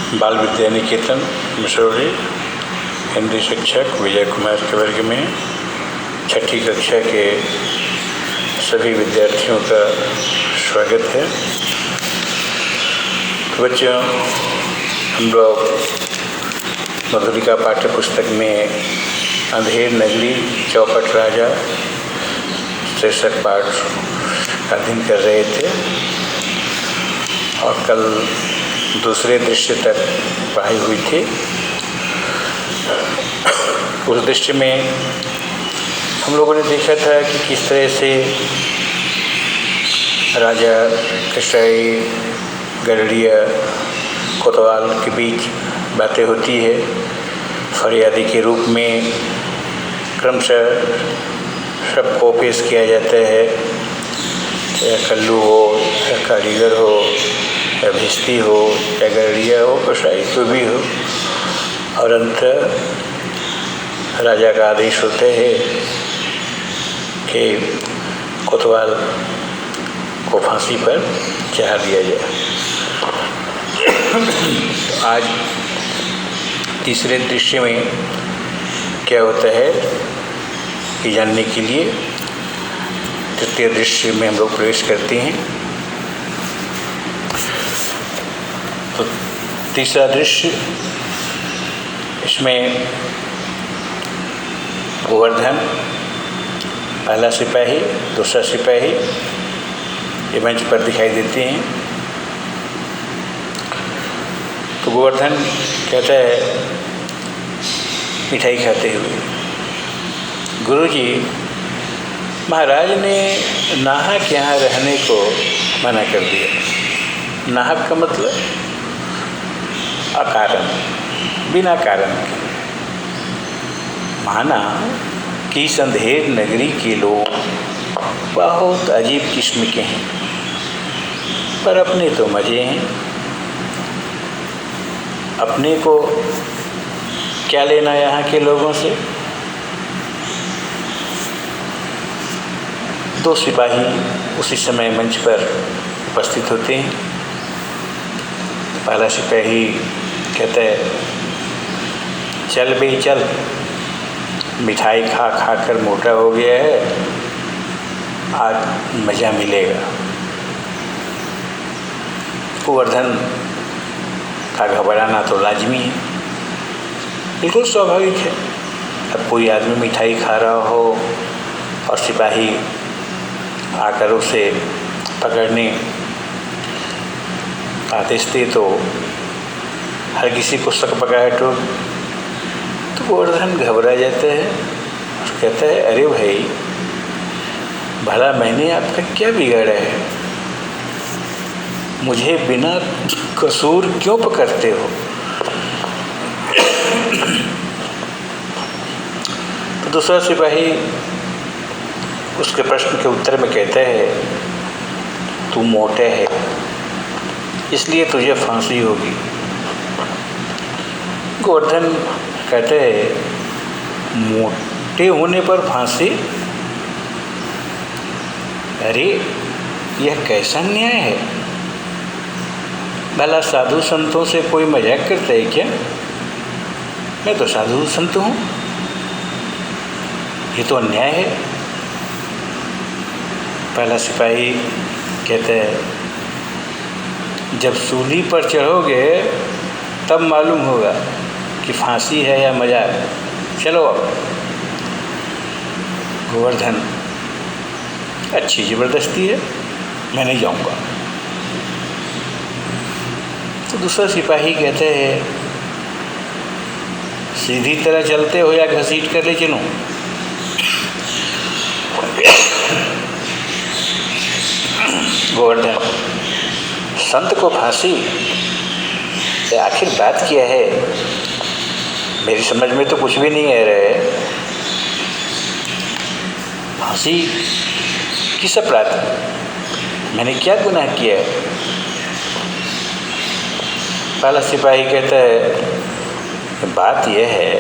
बाल विद्या निकेतन मसूरी हिंदी शिक्षक विजय कुमार के वर्ग में छठी कक्षा के सभी विद्यार्थियों का स्वागत है। बच्चों, हम लोग मधुलिका पाठ्य पुस्तक में अंधेर नगरी चौपट राजा शीर्षक पाठ अध्ययन कर रहे थे और कल दूसरे दृश्य तक पढ़ाई हुई थी। उस दृश्य में हम लोगों ने देखा था कि किस तरह से राजा कसाई गरड़िया कोतवाल के बीच बातें होती है। फरियादी के रूप में क्रमशः सबको पेश किया जाता है, चाहे कल्लू हो या कारीगर हो या भिस्ती हो या गरड़िया हो, कसाई कोई भी हो, और अंत राजा का आदेश होता है कि कोतवाल को फांसी पर चढ़ा दिया जाए। आज तीसरे दृश्य में क्या होता है ये जानने के लिए तृतीय दृश्य में हम लोग प्रवेश करते हैं। तो तीसरा दृश्य, इसमें गोवर्धन पहला सिपाही दूसरा सिपाही ये मंच पर दिखाई देते हैं। तो गोवर्धन कहता है मिठाई खाते हुए, गुरुजी, महाराज ने नाहक यहाँ रहने को मना कर दिया। नाहक का मतलब अकारण, बिना कारण के। माना कि इस अंधेर नगरी के लोग बहुत अजीब किस्म के हैं, पर अपने तो मज़े हैं। अपने को क्या लेना यहाँ के लोगों से। दो सिपाही उसी समय मंच पर उपस्थित होते हैं। पहला सिपाही कहता है, चल बे चल, मिठाई खा खा कर मोटा हो गया है, आज मज़ा मिलेगा। गोवर्धन का घबराना तो लाजमी है, बिल्कुल स्वाभाविक है। अब कोई आदमी मिठाई खा रहा हो और सिपाही आकर उसे पकड़ने आदेश दे तो हर किसी को शक पकड़ाहट हो। तो गोवर्धन घबरा जाता है और कहता है, अरे भाई, भला मैंने आपका क्या बिगाड़ा है? मुझे बिना कसूर क्यों पकड़ते हो? तो दूसरा सिपाही उसके प्रश्न के उत्तर में कहता है, तू मोटा है इसलिए तुझे फांसी होगी। गोवर्धन कहते हैं, मोटे होने पर फांसी? अरे यह कैसा न्याय है? भला साधु संतों से कोई मजाक करता है क्या? मैं तो साधु संत हूँ, ये तो अन्याय है। पहला सिपाही कहते हैं, जब सूली पर चढ़ोगे तब मालूम होगा कि फांसी है या मजाक। चलो अब। गोवर्धन, अच्छी ज़बरदस्ती है, मैं नहीं जाऊँगा। तो दूसरा सिपाही कहते हैं, सीधी तरह चलते हो या घसीट कर ले चलूँ? गोवर्धन, संत को फांसी? आखिर बात क्या है? मेरी समझ में तो कुछ भी नहीं आ रहा है। फांसी किस अपराध में? मैंने क्या गुनाह किया है? पहला सिपाही कहता है, बात यह है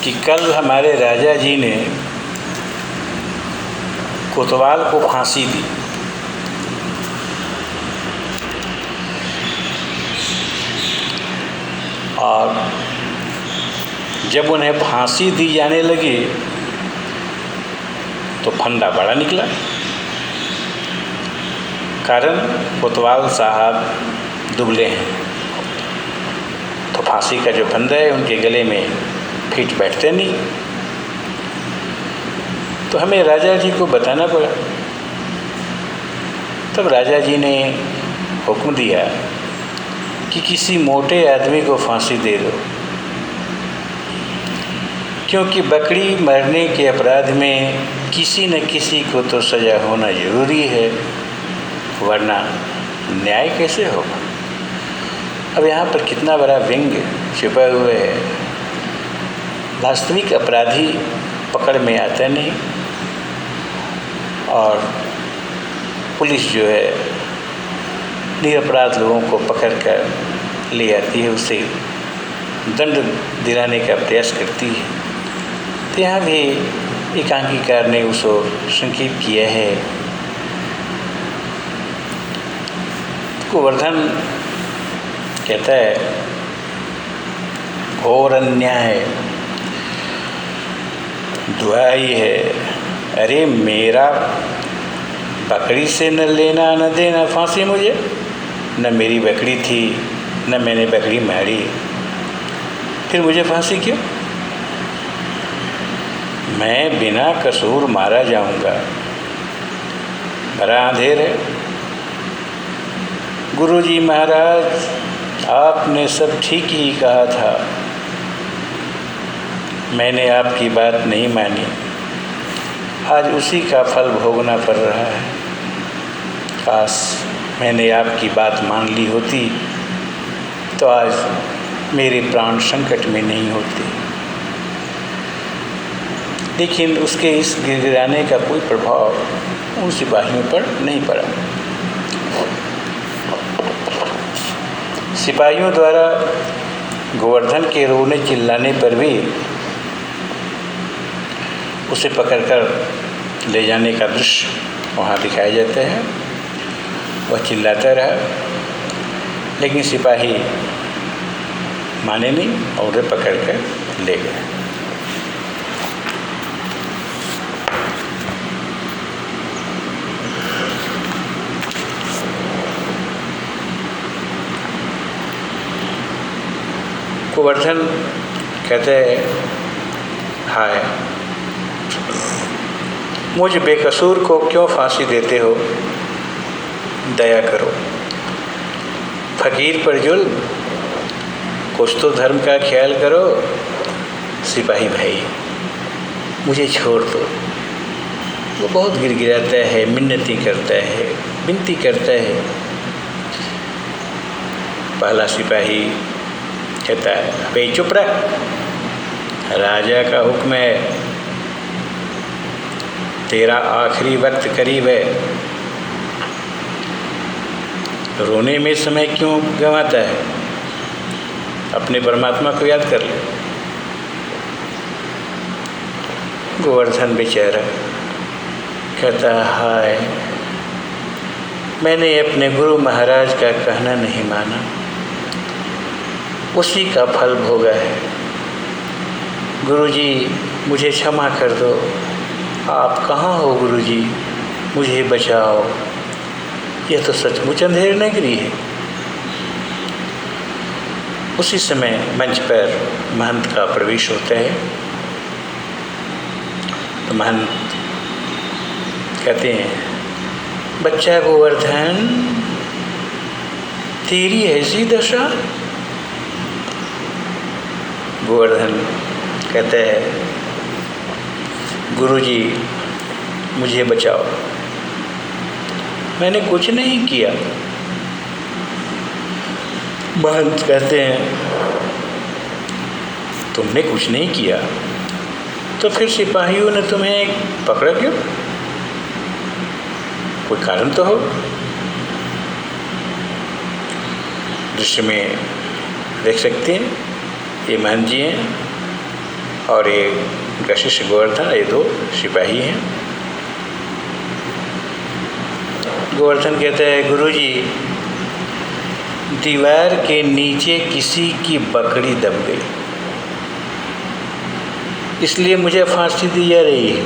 कि कल हमारे राजा जी ने कोतवाल को फांसी दी। और जब उन्हें फांसी दी जाने लगी तो फंदा बड़ा निकला। कारण कोतवाल साहब दुबले हैं, तो फांसी का जो फंदा है उनके गले में फिट बैठते नहीं। तो हमें राजा जी को बताना पड़ा। तब राजा जी ने हुक्म दिया कि किसी मोटे आदमी को फांसी दे दो, क्योंकि बकरी मरने के अपराध में किसी न किसी को तो सज़ा होना जरूरी है, वरना न्याय कैसे होगा। अब यहाँ पर कितना बड़ा व्यंग छिपा हुआ है। वास्तविक अपराधी पकड़ में आता नहीं और पुलिस जो है निरपराध लोगों को पकड़ कर ले आती है, उसे दंड दिलाने का प्रयास करती है। तो यहाँ भी एकांकीकार ने उसको संकेत किया है। गोवर्धन कहता है घोर अन्याय, दुहाई है, अरे मेरा बकरी से न लेना न देना फांसी मुझे, न मेरी बकरी थी न मैंने बकरी मारी, फिर मुझे फांसी क्यों? मैं बिना कसूर मारा जाऊंगा, बड़ा अंधेर है। गुरुजी महाराज, आपने सब ठीक ही कहा था, मैंने आपकी बात नहीं मानी, आज उसी का फल भोगना पड़ रहा है। काश मैंने आपकी बात मान ली होती तो आज मेरे प्राण संकट में नहीं होते। लेकिन उसके इस गिड़गिड़ाने का कोई प्रभाव उन सिपाहियों पर नहीं पड़ा। सिपाहियों द्वारा गोवर्धन के रोने चिल्लाने पर भी उसे पकड़कर ले जाने का दृश्य वहाँ दिखाया जाता है। वह चिल्लाता रहा, लेकिन सिपाही माने नहीं और उन्हें पकड़कर ले गए। गोवर्धन कहते हैं, हाय, मुझ बेकसूर को क्यों फांसी देते हो? दया करो, फकीर पर जुल्म, कुछ तो धर्म का ख्याल करो। सिपाही भाई, मुझे छोड़ दो। वो बहुत गिड़गिड़ाता है, मिन्नती करता है, विनती करता है। पहला सिपाही कहता है, अबे चुप रह, राजा का हुक्म है, तेरा आखिरी वक्त करीब है, रोने में समय क्यों गंवाता है? अपने परमात्मा को याद कर ले। गोवर्धन बेचारा कहता, हाय, मैंने अपने गुरु महाराज का कहना नहीं माना, उसी का फल भोगा है। गुरुजी, मुझे क्षमा कर दो। आप कहाँ हो गुरुजी? मुझे बचाओ, यह तो सचमुच अंधेर नगरी है। उसी समय मंच पर महंत का प्रवेश होता है। तो महंत कहते हैं, बच्चा गोवर्धन, तेरी ऐसी दशा? गोवर्धन कहते हैं, गुरुजी, मुझे बचाओ, मैंने कुछ नहीं किया। महंत कहते हैं, तुमने कुछ नहीं किया तो फिर सिपाहियों ने तुम्हें पकड़ा क्यों? कोई कारण तो हो। दृश्य में देख सकते हैं, ये महंत जी हैं और ये उनका शिष्य गोवर्धन, ये दो सिपाही हैं। गोवर्धन कहता है, गुरुजी, दीवार के नीचे किसी की बकरी दब गई, इसलिए मुझे फांसी दी जा रही है।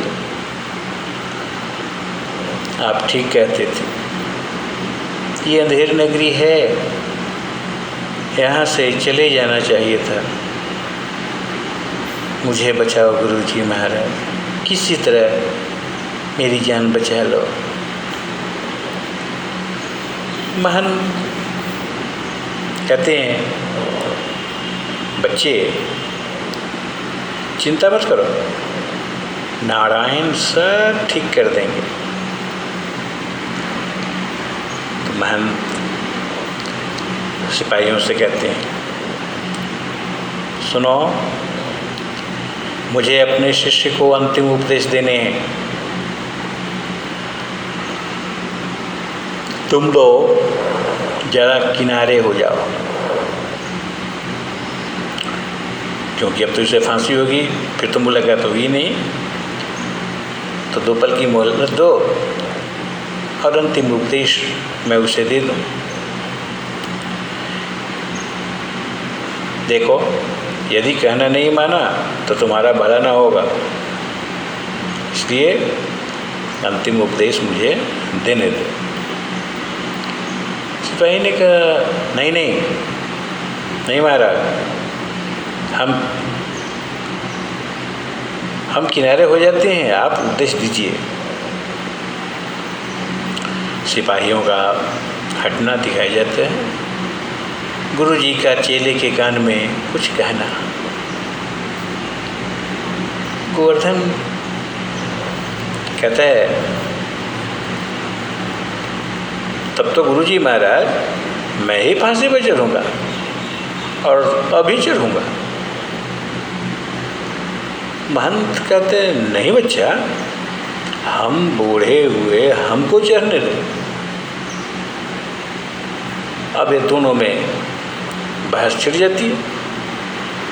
आप ठीक कहते थे, ये अंधेर नगरी है, यहाँ से चले जाना चाहिए था। मुझे बचाओ गुरुजी महाराज, किसी तरह मेरी जान बचा लो। महन कहते हैं, बच्चे चिंता मत करो, नारायण सब ठीक कर देंगे। तो महन सिपाहियों से कहते हैं, सुनो, मुझे अपने शिष्य को अंतिम उपदेश देने हैं। तुम लोग जरा किनारे हो जाओ, क्योंकि अब तो इसे फांसी होगी, फिर तो मुलाकात होगी नहीं। तो 2 पल की मोहलत दो और अंतिम उपदेश मैं उसे दे दूँ। देखो, यदि कहना नहीं माना तो तुम्हारा भला ना होगा, इसलिए अंतिम उपदेश मुझे देने दो। सिपाही ने कहा, नहीं नहीं नहीं महाराज, हम किनारे हो जाते हैं, आप उपदेश दीजिए। सिपाहियों का हटना दिखाई जाता है। गुरुजी का चेले के कान में कुछ कहना। गोवर्धन कहता है, तब तो गुरुजी महाराज मैं ही फांसी पर चढ़ूँगा, और अभी चढ़ूँगा। महंत कहते हैं, नहीं बच्चा, हम बूढ़े हुए, हमको चढ़ने दो। अब ये दोनों में बहस छिड़ जाती है।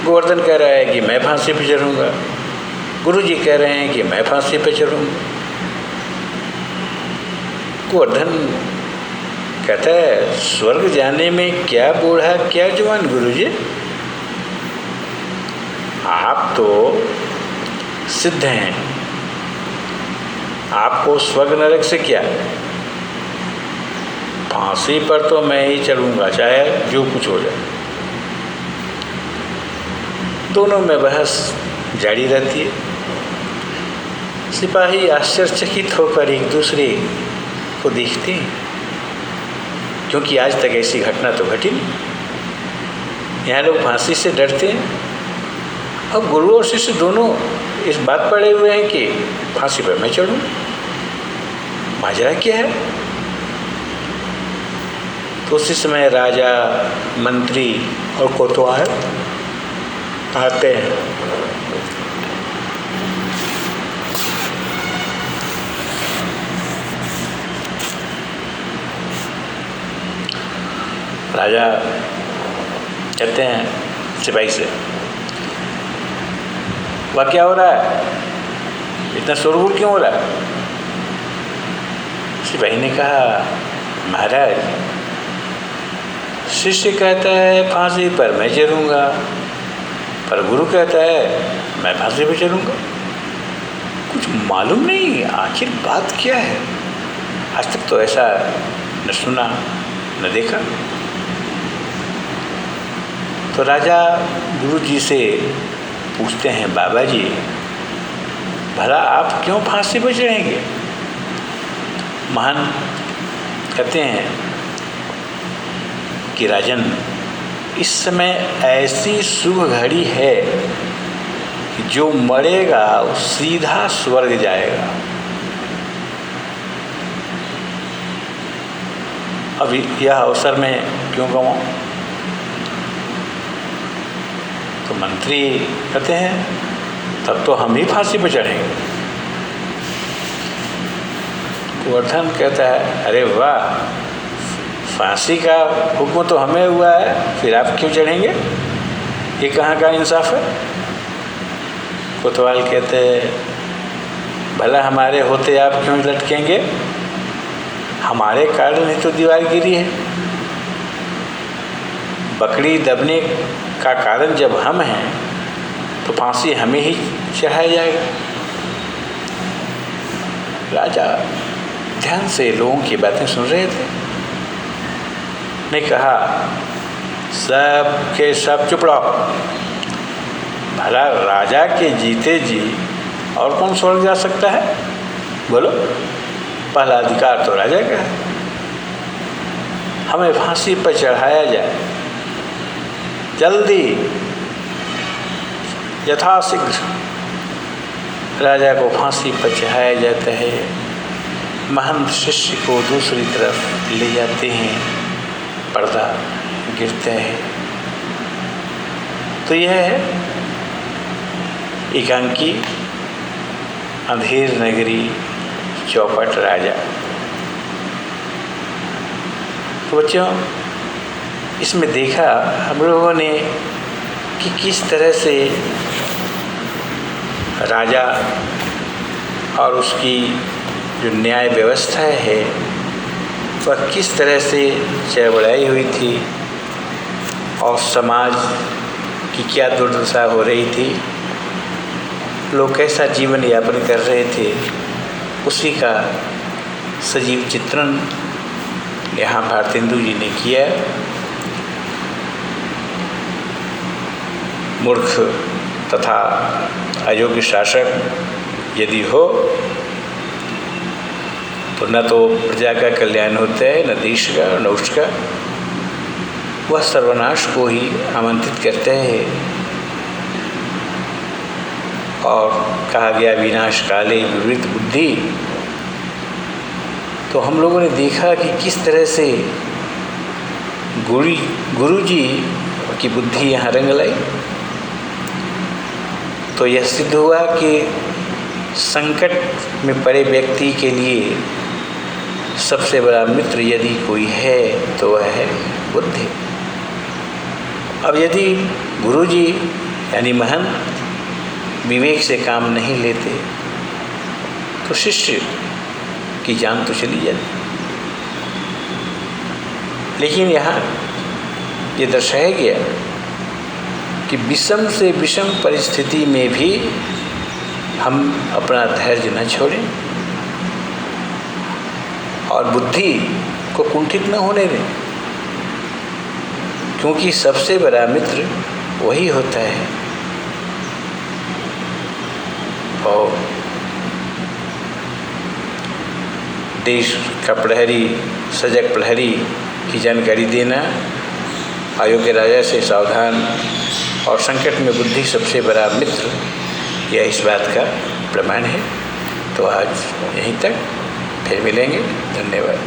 गोवर्धन कह रहा है कि मैं फांसी पे चढ़ूँगा, गुरुजी कह रहे हैं कि मैं फांसी पे चढ़ूँगा। गोवर्धन कहता है, स्वर्ग जाने में क्या बूढ़ा क्या जवान गुरुजी, आप तो सिद्ध हैं, आपको स्वर्ग नरक से क्या, फांसी पर तो मैं ही चढ़ूँगा, चाहे जो कुछ हो जाए। दोनों में बहस जारी रहती है। सिपाही आश्चर्यचकित होकर एक दूसरे को देखते हैं, क्योंकि आज तक ऐसी घटना तो घटी नहीं। यहाँ लोग फांसी से डरते हैं, अब गुरु और शिष्य दोनों इस बात पर अड़े हुए हैं कि फांसी पर मैं चढ़ूँ। माजरा क्या है? तो उसी समय राजा, मंत्री और कोतवाल आते हैं। राजा कहते हैं सिपाही से, वह क्या हो रहा है, इतना शोरगुल क्यों हो रहा है? सिपाही ने कहा, महाराज, शिष्य कहता है फांसी पर मैं चढ़ूँगा, पर गुरु कहता है मैं फांसी पर चढ़ूँगा। कुछ मालूम नहीं आखिर बात क्या है। आज तक तो ऐसा न सुना न देखा। तो राजा गुरु जी से पूछते हैं, बाबा जी, भला आप क्यों फांसी पर चढ़ेंगे? महान कहते हैं कि राजन, इस समय ऐसी शुभ घड़ी है कि जो मरेगा वो सीधा स्वर्ग जाएगा। अभी यह अवसर में क्यों गंवाऊं? तो मंत्री कहते हैं, तब तो हम ही फांसी पर चढ़ेंगे। गोवर्धन कहता है, अरे वाह, फांसी का हुक्म तो हमें हुआ है, फिर आप क्यों चढ़ेंगे? ये कहाँ का इंसाफ है? कोतवाल कहते हैं, भला हमारे होते आप क्यों लटकेंगे? हमारे कारण ही तो दीवार गिरी है। बकरी दबने का कारण जब हम हैं तो फांसी हमें ही चढ़ाया जाएगा। राजा ध्यान से लोगों की बातें सुन रहे थे। ने कहा, सब के सब चुप रहो। भला राजा के जीते जी और कौन स्वर्ग जा सकता है? बोलो, पहला अधिकार तो राजा का है। हमें फांसी पर चढ़ाया जाए, जल्दी यथाशीघ्र राजा को फांसी पर चढ़ाया जाता है। महंत शिष्य को दूसरी तरफ ले जाते हैं, पर्दा गिरता है। तो यह है एकांकी अंधेर नगरी चौपट राजा। तो बच्चों, इसमें देखा हम लोगों ने कि किस तरह से राजा और उसकी जो न्याय व्यवस्था है वह किस तरह से चरबड़ाई हुई थी और समाज की क्या दुर्दशा हो रही थी, लोग कैसा जीवन यापन कर रहे थे, उसी का सजीव चित्रण यहाँ भारतेंदु जी ने किया। मूर्ख तथा अयोग्य शासक यदि हो तो न तो प्रजा का कल्याण होता है, न देश का, न उसका। वह सर्वनाश को ही आमंत्रित करते हैं। और कहा गया विनाश काले विवृत बुद्धि। तो हम लोगों ने देखा कि किस तरह से गुरु जी की बुद्धि यहाँ रंग लाई। तो यह सिद्ध हुआ कि संकट में पड़े व्यक्ति के लिए सबसे बड़ा मित्र यदि कोई है तो वह है बुद्धि। अब यदि गुरु जी यानी महंत विवेक से काम नहीं लेते तो शिष्य की जान तो चली जाती। लेकिन यहाँ ये दर्शाया गया कि विषम से विषम परिस्थिति में भी हम अपना धैर्य न छोड़ें और बुद्धि को कुंठित न होने दें, क्योंकि सबसे बड़ा मित्र वही होता है। और देश का प्रहरी, सजग प्रहरी की जानकारी देना, अयोग्य राजा से सावधान और संकट में बुद्धि सबसे बड़ा मित्र, यह इस बात का प्रमाण है। तो आज यहीं तक, फिर मिलेंगे। धन्यवाद।